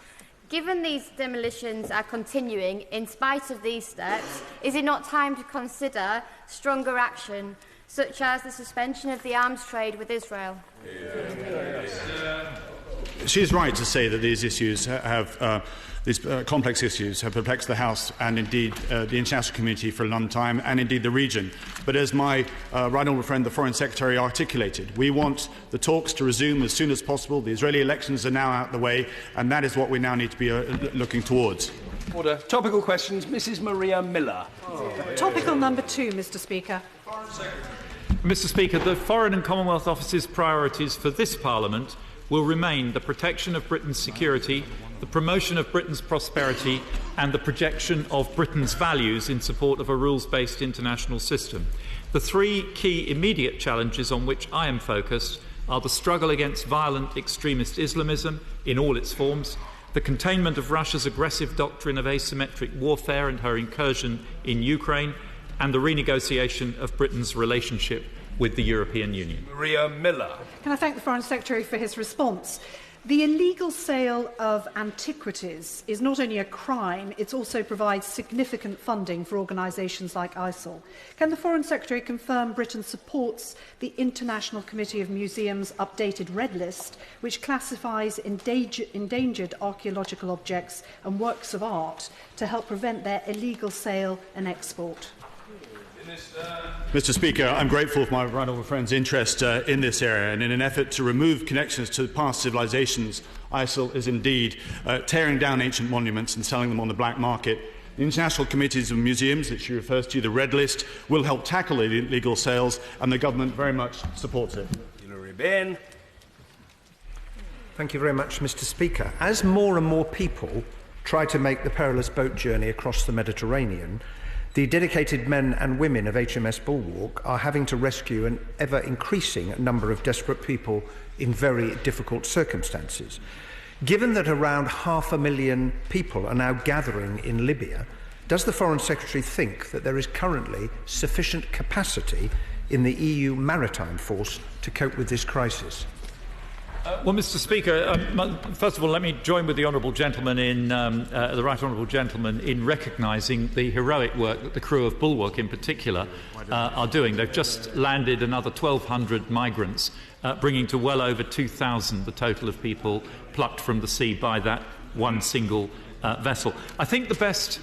Given these demolitions are continuing in spite of these steps, is it not time to consider stronger action, such as the suspension of the arms trade with Israel? She is right to say that these issues these complex issues have perplexed the House and indeed the international community for a long time, and indeed the region. But as my right honourable friend, the Foreign Secretary, articulated, we want the talks to resume as soon as possible. The Israeli elections are now out of the way, and that is what we now need to be looking towards. Order. Topical questions. Mrs. Maria Miller. Topical number 2, Mr. Speaker. Mr. Speaker, the Foreign and Commonwealth Office's priorities for this Parliament will remain the protection of Britain's security, the promotion of Britain's prosperity and the projection of Britain's values in support of a rules-based international system. The 3 key immediate challenges on which I am focused are the struggle against violent extremist Islamism in all its forms, the containment of Russia's aggressive doctrine of asymmetric warfare and her incursion in Ukraine, and the renegotiation of Britain's relationship with the European Union. Maria Miller. Can I thank the Foreign Secretary for his response? The illegal sale of antiquities is not only a crime, it also provides significant funding for organisations like ISIL. Can the Foreign Secretary confirm Britain supports the International Committee of Museums' updated Red List, which classifies endangered archaeological objects and works of art to help prevent their illegal sale and export? Mr. Speaker, I'm grateful for my right honourable friend's interest in this area, and in an effort to remove connections to past civilisations, ISIL is indeed tearing down ancient monuments and selling them on the black market. The International Committees of Museums, that she refers to, the Red List, will help tackle illegal sales, and the government very much supports it. Thank you very much, Mr. Speaker. As more and more people try to make the perilous boat journey across the Mediterranean, the dedicated men and women of HMS Bulwark are having to rescue an ever-increasing number of desperate people in very difficult circumstances. Given that around 500,000 people are now gathering in Libya, does the Foreign Secretary think that there is currently sufficient capacity in the EU maritime force to cope with this crisis? Well, Mr. Speaker, first of all, let me join with the honourable gentleman in the right honourable gentleman in recognising the heroic work that the crew of Bulwark, in particular, are doing. They've just landed another 1,200 migrants, bringing to well over 2,000 the total of people plucked from the sea by that one single vessel. I think the best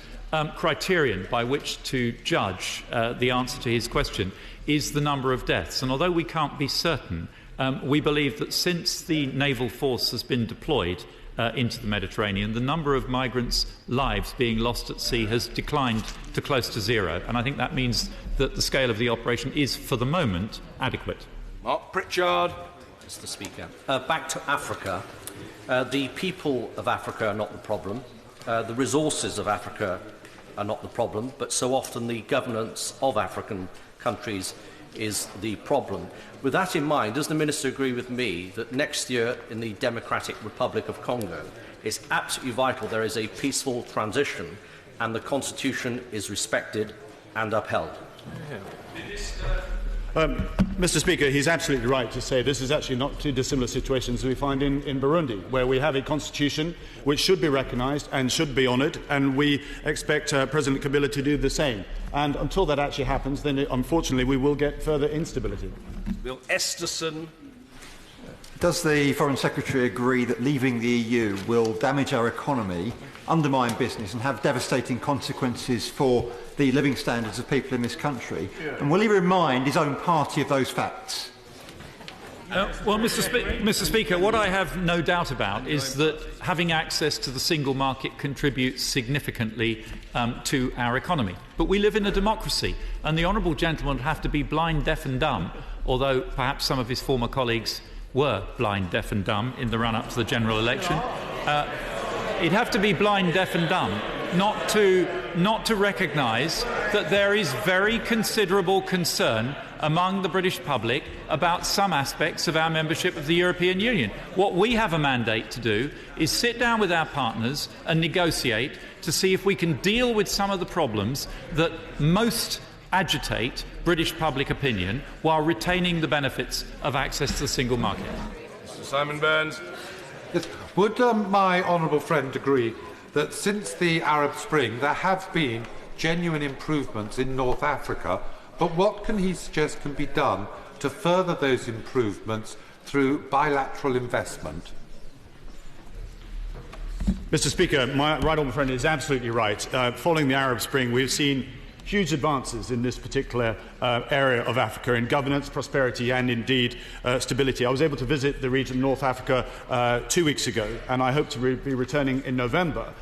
criterion by which to judge the answer to his question is the number of deaths. And although we can't be certain, we believe that since the naval force has been deployed into the Mediterranean, the number of migrants' lives being lost at sea has declined to close to 0. And I think that means that the scale of the operation is, for the moment, adequate. Mark Pritchard. Mr. Speaker. Back to Africa. The people of Africa are not the problem. The resources of Africa are not the problem, but so often the governance of African countries is the problem. With that in mind, does the Minister agree with me that next year in the Democratic Republic of Congo it's absolutely vital there is a peaceful transition and the Constitution is respected and upheld? Mr. Speaker, he's absolutely right to say this is actually not too dissimilar situations we find in Burundi, where we have a constitution which should be recognised and should be honoured, and we expect President Kabila to do the same. And until that actually happens, then unfortunately we will get further instability. Bill Esterson. Does the Foreign Secretary agree that leaving the EU will damage our economy, undermine business and have devastating consequences for the living standards of people in this country? And will he remind his own party of those facts? Well, Mr. Speaker, what I have no doubt about is that having access to the single market contributes significantly to our economy. But we live in a democracy, and the honourable gentleman would have to be blind, deaf and dumb, although perhaps some of his former colleagues were blind, deaf and dumb in the run-up to the general election. He'd have to be blind, deaf and dumb not to recognise that there is very considerable concern among the British public about some aspects of our membership of the European Union. What we have a mandate to do is sit down with our partners and negotiate to see if we can deal with some of the problems that most agitate British public opinion while retaining the benefits of access to the single market. Mr. Simon Burns. Yes. Would my honourable friend agree that since the Arab Spring there have been genuine improvements in North Africa, but what can he suggest can be done to further those improvements through bilateral investment? Mr. Speaker, my right honourable friend is absolutely right. Following the Arab Spring, we've seen huge advances in this particular area of Africa, in governance, prosperity and indeed stability. I was able to visit the region of North Africa 2 weeks ago, and I hope to be returning in November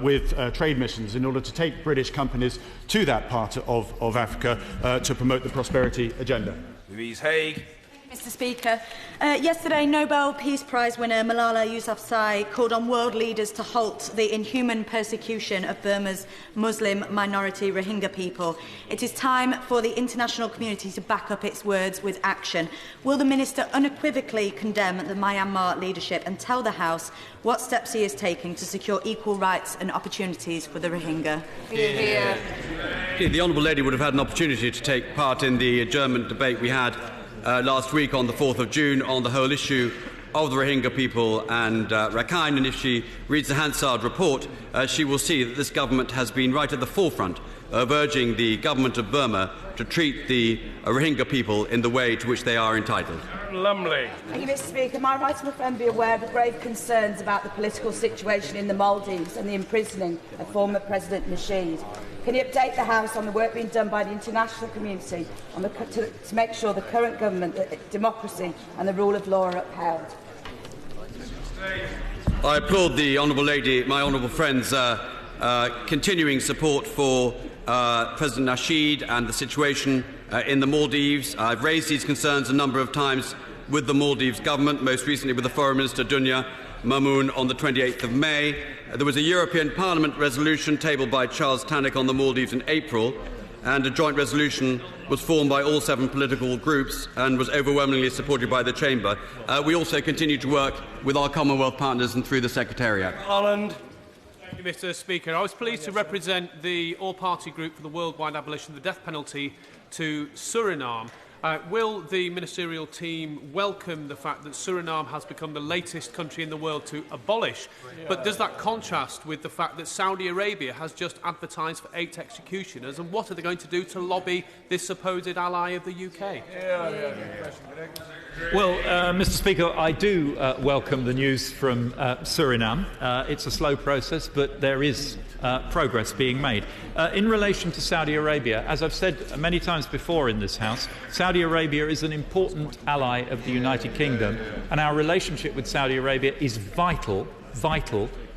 with trade missions in order to take British companies to that part of Africa to promote the prosperity agenda. Louise Haigh. Mr. Speaker, yesterday Nobel Peace Prize winner Malala Yousafzai called on world leaders to halt the inhuman persecution of Burma's Muslim minority Rohingya people. It is time for the international community to back up its words with action. Will the Minister unequivocally condemn the Myanmar leadership and tell the House what steps he is taking to secure equal rights and opportunities for the Rohingya? The Honourable Lady would have had an opportunity to take part in the adjournment debate we had last week on the 4th of June on the whole issue of the Rohingya people and Rakhine, and if she reads the Hansard report, she will see that this government has been right at the forefront of urging the government of Burma to treat the Rohingya people in the way to which they are entitled. Lumley. Thank you, Mr. Speaker. Am I right to my friend be aware of the grave concerns about the political situation in the Maldives and the imprisoning of former President Nasheed? Can you update the House on the work being done by the international community on to make sure the current government, that democracy and the rule of law are upheld? I applaud the Honourable Lady, my honourable friend's continuing support for President Nasheed and the situation in the Maldives. I've raised these concerns a number of times with the Maldives government, most recently with the Foreign Minister Dunya Mamoon on the 28th of May. There was a European Parliament resolution tabled by Charles Tannock on the Maldives in April, and a joint resolution was formed by all 7 political groups and was overwhelmingly supported by the Chamber. We also continue to work with our Commonwealth partners and through the Secretariat. Ireland. Thank you, Mr. Speaker. I was pleased to represent the all-party group for the worldwide abolition of the death penalty to Suriname. Will the ministerial team welcome the fact that Suriname has become the latest country in the world to abolish? But does that contrast with the fact that Saudi Arabia has just advertised for 8 executioners? And what are they going to do to lobby this supposed ally of the UK? Well, Mr. Speaker, I do welcome the news from Suriname. It's a slow process, but there is progress being made. In relation to Saudi Arabia, as I've said many times before in this House, Saudi Arabia is an important ally of the United Kingdom, and our relationship with Saudi Arabia is vital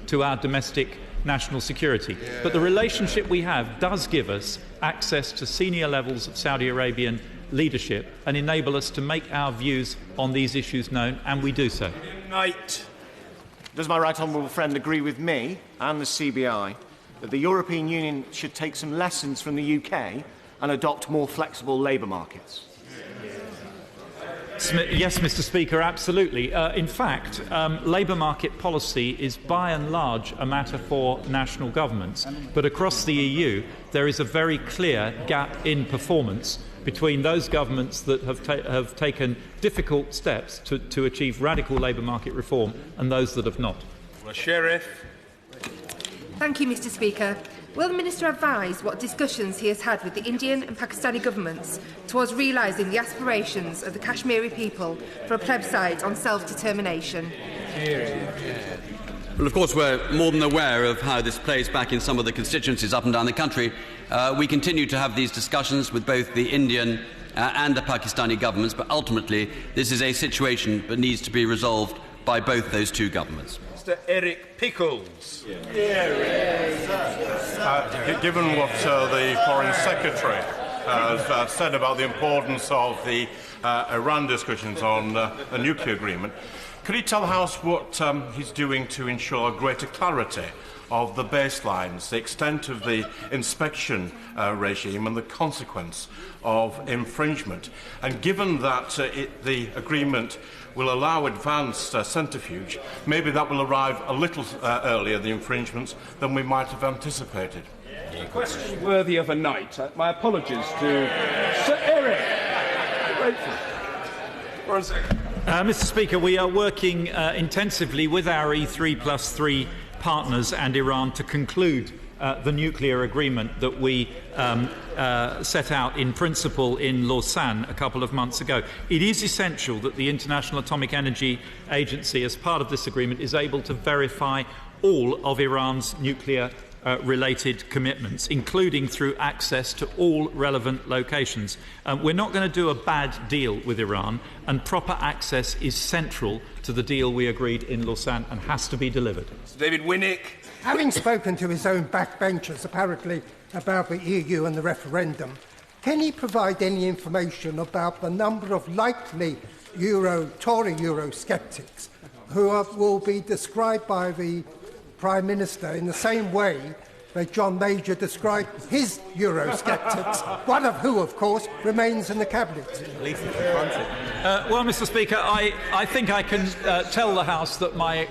to our domestic national security. But the relationship we have does give us access to senior levels of Saudi Arabian leadership and enable us to make our views on these issues known, and we do so. Does my right honourable friend agree with me and the CBI that the European Union should take some lessons from the UK and adopt more flexible labour markets? Yes, Mr. Speaker, absolutely. In fact, labour market policy is by and large a matter for national governments. But across the EU, there is a very clear gap in performance between those governments that have taken difficult steps to achieve radical labour market reform and those that have not. Well, Sheriff. Thank you, Mr. Speaker. Will the Minister advise what discussions he has had with the Indian and Pakistani governments towards realising the aspirations of the Kashmiri people for a plebiscite on self-determination? Well, of course, we're more than aware of how this plays back in some of the constituencies up and down the country. We continue to have these discussions with both the Indian and the Pakistani governments, but ultimately this is a situation that needs to be resolved by both those two governments. Mr. Eric Pickles. Given what the Foreign Secretary has said about the importance of the Iran discussions on a nuclear agreement, could he tell the House what he's doing to ensure greater clarity of the baselines, the extent of the inspection regime and the consequence of infringement? And given that the agreement will allow advanced centrifuge, maybe that will arrive a little earlier, the infringements, than we might have anticipated. A question worthy of a night. My apologies to Sir Eric. Grateful. For a second. Mr. Speaker, we are working intensively with our E3+3 partners and Iran to conclude the nuclear agreement that we set out in principle in Lausanne a couple of months ago. It is essential that the International Atomic Energy Agency, as part of this agreement, is able to verify all of Iran's nuclear related commitments, including through access to all relevant locations. We're not going to do a bad deal with Iran, and proper access is central to the deal we agreed in Lausanne and has to be delivered. David Winnick. Having spoken to his own backbenchers, apparently, about the EU and the referendum, can he provide any information about the number of likely Tory Eurosceptics who will be described by the Prime Minister in the same way that John Major described his Eurosceptics, one of who, of course, remains in the Cabinet? Well, Mr. Speaker, I think I can tell the House that my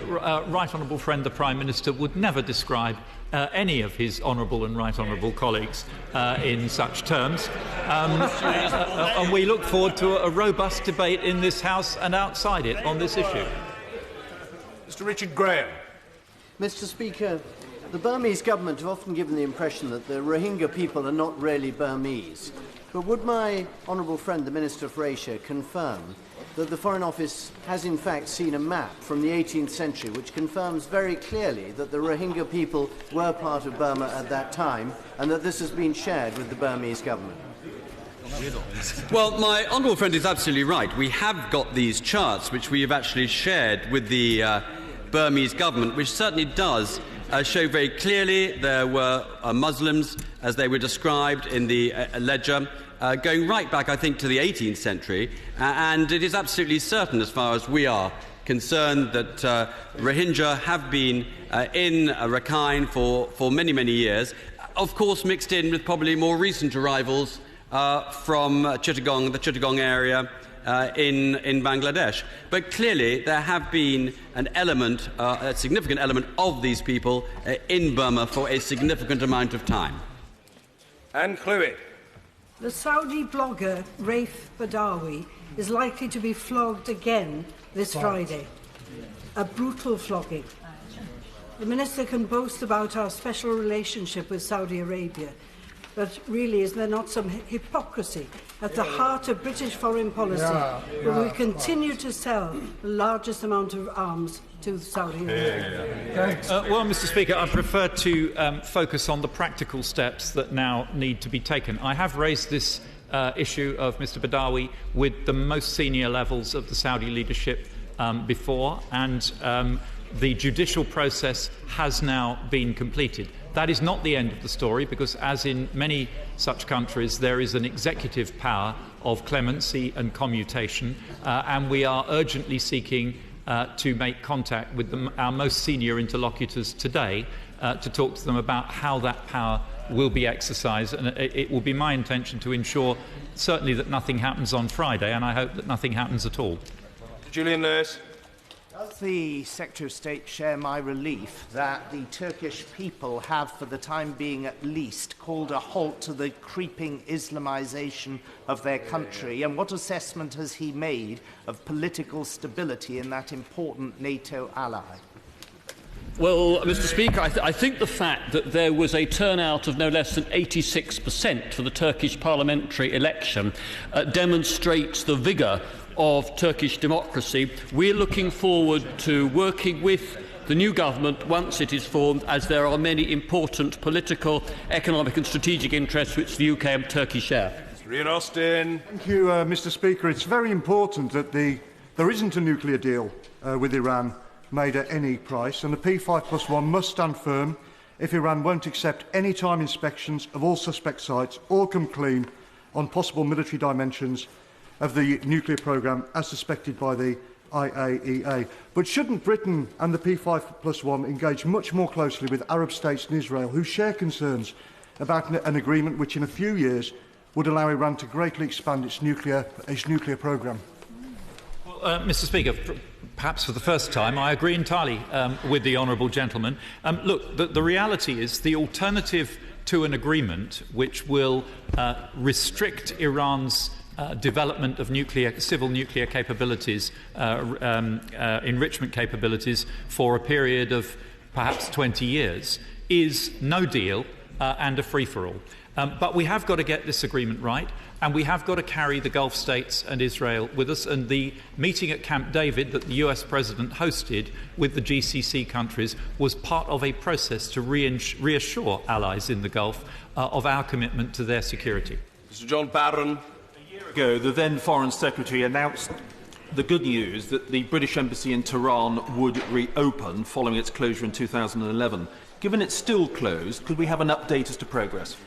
right honourable friend, the Prime Minister, would never describe any of his honourable and right honourable colleagues in such terms. And we look forward to a robust debate in this House and outside it on this issue. Mr. Richard Graham. Mr. Speaker, the Burmese government have often given the impression that the Rohingya people are not really Burmese. But would my honourable friend, the Minister for Asia, confirm that the Foreign Office has in fact seen a map from the 18th century which confirms very clearly that the Rohingya people were part of Burma at that time, and that this has been shared with the Burmese government? Well, my honourable friend is absolutely right. We have got these charts which we have actually shared with the Burmese government, which certainly does show very clearly there were Muslims, as they were described in the ledger, going right back, I think, to the 18th century. And it is absolutely certain, as far as we are concerned, that Rohingya have been in Rakhine for many, many years, of course mixed in with probably more recent arrivals from Chittagong, the Chittagong area, in Bangladesh. But clearly there have been an element, a significant element of these people in Burma for a significant amount of time. And Chloe. The Saudi blogger Raif Badawi is likely to be flogged again this Friday. A brutal flogging. The Minister can boast about our special relationship with Saudi Arabia, but really, is there not some hypocrisy at the heart of British foreign policy, where we continue to sell the largest amount of arms to Saudi Arabia? Well, Mr. Speaker, I prefer to focus on the practical steps that now need to be taken. I have raised this issue of Mr. Badawi with the most senior levels of the Saudi leadership before, and the judicial process has now been completed. That is not the end of the story, because as in many such countries, there is an executive power of clemency and commutation, and we are urgently seeking to make contact with our most senior interlocutors today to talk to them about how that power will be exercised. And it will be my intention to ensure certainly that nothing happens on Friday, and I hope that nothing happens at all. Julian Lewis. Does the Secretary of State share my relief that the Turkish people have, for the time being at least, called a halt to the creeping Islamisation of their country? And what assessment has he made of political stability in that important NATO ally? Well, Mr. Speaker, I think the fact that there was a turnout of no less than 86% for the Turkish parliamentary election demonstrates the vigour of Turkish democracy. We're looking forward to working with the new government once it is formed, as there are many important political, economic and strategic interests which the UK and Turkey share. Ian Austin. Thank you, Mr. Speaker. It's very important that there isn't a nuclear deal with Iran made at any price, and the P5+1 must stand firm if Iran won't accept any time inspections of all suspect sites or come clean on possible military dimensions of the nuclear programme as suspected by the IAEA. But shouldn't Britain and the P5+1 engage much more closely with Arab states and Israel, who share concerns about an agreement which in a few years would allow Iran to greatly expand its nuclear programme? Well, Mr. Speaker, perhaps for the first time, I agree entirely with the honourable gentleman. Look, the reality is the alternative to an agreement which will restrict Iran's development of civil nuclear capabilities, enrichment capabilities for a period of perhaps 20 years, is no deal and a free-for-all. But we have got to get this agreement right, and we have got to carry the Gulf states and Israel with us. And the meeting at Camp David that the US President hosted with the GCC countries was part of a process to reassure allies in the Gulf of our commitment to their security. Mr. John Barron. A year ago, the then Foreign Secretary announced the good news that the British Embassy in Tehran would reopen following its closure in 2011. Given it's still closed, could we have an update as to progress?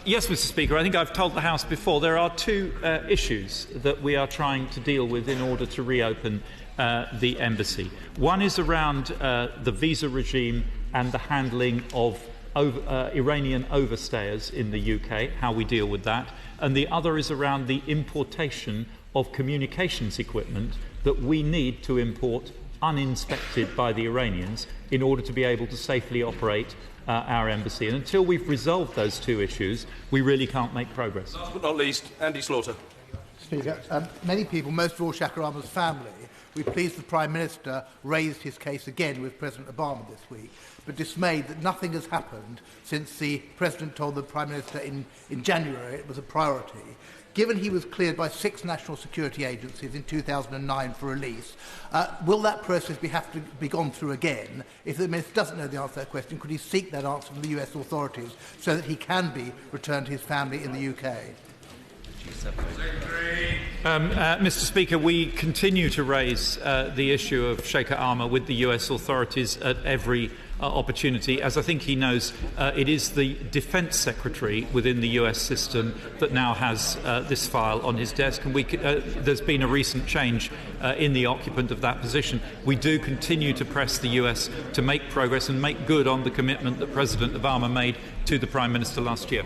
Yes, Mr. Speaker. I think I've told the House before there are two issues that we are trying to deal with in order to reopen the embassy. One is around the visa regime and the handling of Iranian overstayers in the UK, how we deal with that. And the other is around the importation of communications equipment that we need to import uninspected by the Iranians in order to be able to safely operate our embassy. And until we've resolved those two issues, we really can't make progress. Last but not least, Andy Slaughter. Speaker, many people, most of all Shakarama's family, we're pleased the Prime Minister raised his case again with President Obama this week, but dismayed that nothing has happened since the President told the Prime Minister in January it was a priority. Given he was cleared by 6 national security agencies in 2009 for release, will that process have to be gone through again? If the Minister doesn't know the answer to that question, could he seek that answer from the US authorities so that he can be returned to his family in the UK? Mr. Speaker, we continue to raise the issue of Sheikh Arma with the US authorities at every opportunity. As I think he knows, it is the Defence Secretary within the US system that now has this file on his desk, and there's been a recent change in the occupant of that position. We do continue to press the US to make progress and make good on the commitment that President Obama made to the Prime Minister last year.